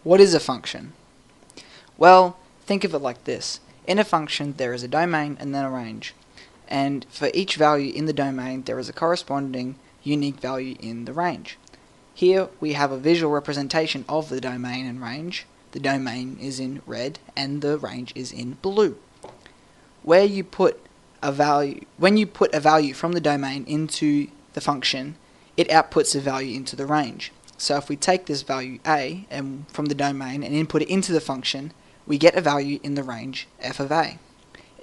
What is a function? Well, think of it like this. In a function, there is a domain and then a range. And for each value in the domain, there is a corresponding unique value in the range. Here we have a visual representation of the domain and range. The domain is in red and the range is in blue. When you put a value from the domain into the function, it outputs a value into the range. So if we take this value a and from the domain and input it into the function, we get a value in the range f of a.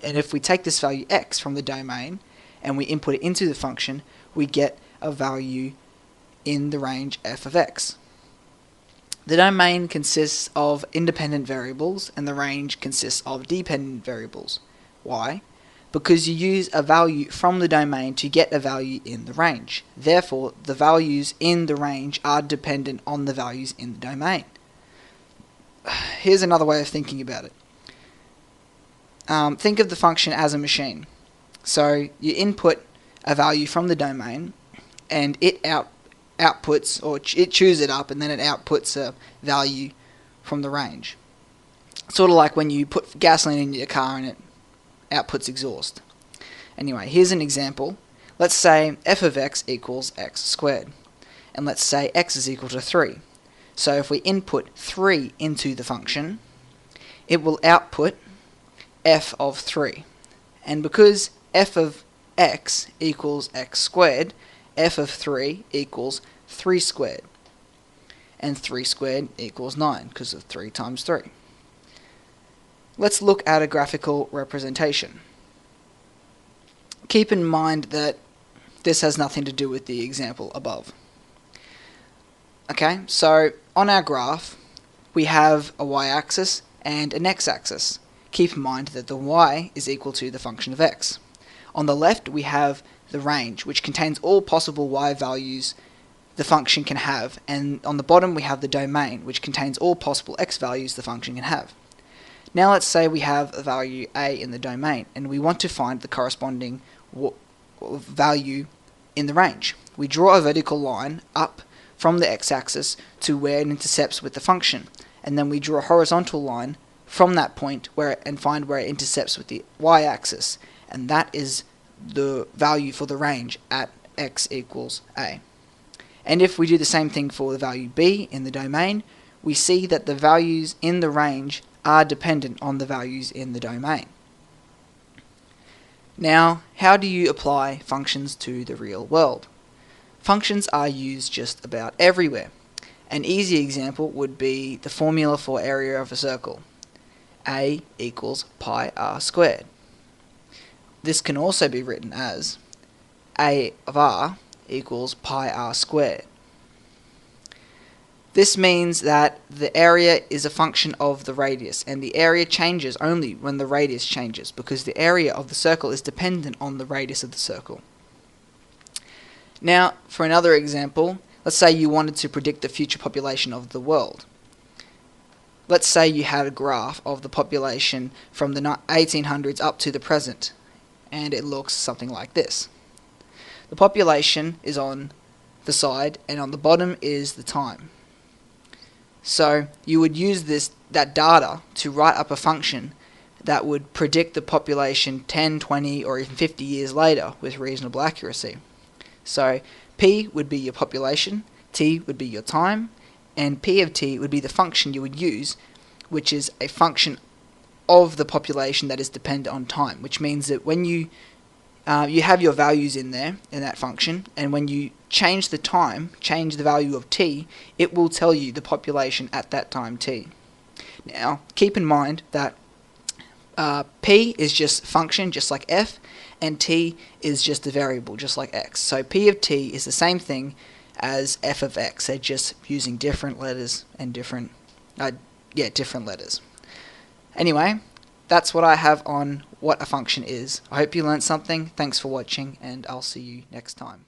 And if we take this value x from the domain and we input it into the function, we get a value in the range f of x. The domain consists of independent variables and the range consists of dependent variables. Why? Because you use a value from the domain to get a value in the range. Therefore, the values in the range are dependent on the values in the domain. Here's another way of thinking about it. Think of the function as a machine. So you input a value from the domain and it outputs, or it chews it up and then it outputs a value from the range. Sort of like when you put gasoline in your car and it outputs exhaust. Anyway, here's an example. Let's say f of x equals x squared. And let's say x is equal to 3. So if we input 3 into the function, it will output f of 3. And because f of x equals x squared, f of 3 equals 3 squared. And 3 squared equals 9 because of 3 times 3. Let's look at a graphical representation. Keep in mind that this has nothing to do with the example above. Okay, so on our graph we have a y-axis and an x-axis. Keep in mind that the y is equal to the function of x. On the left we have the range, which contains all possible y values the function can have, and on the bottom we have the domain, which contains all possible x values the function can have. Now let's say we have a value a in the domain and we want to find the corresponding value in the range. We draw a vertical line up from the x-axis to where it intercepts with the function, and then we draw a horizontal line from that point and find where it intercepts with the y-axis, and that is the value for the range at x equals a. And if we do the same thing for the value b in the domain, we see that the values in the range are dependent on the values in the domain. Now, how do you apply functions to the real world? Functions are used just about everywhere. An easy example would be the formula for area of a circle. A equals pi r squared. This can also be written as A of r equals pi r squared. This means that the area is a function of the radius, and the area changes only when the radius changes, because the area of the circle is dependent on the radius of the circle. Now, for another example, let's say you wanted to predict the future population of the world. Let's say you had a graph of the population from the 1800s up to the present, and it looks something like this. The population is on the side, and on the bottom is the time. So you would use that data to write up a function that would predict the population 10, 20, or even 50 years later with reasonable accuracy. So p would be your population, t would be your time, and p of t would be the function you would use, which is a function of the population that is dependent on time, which means that when you have your values in there, in that function, and when you change the time, change the value of t, it will tell you the population at that time t. Now, keep in mind that p is just function, just like f, and t is just a variable, just like x. So p of t is the same thing as f of x. They're just using different letters and different letters. Anyway, that's what I have on what a function is. I hope you learned something. Thanks for watching, and I'll see you next time.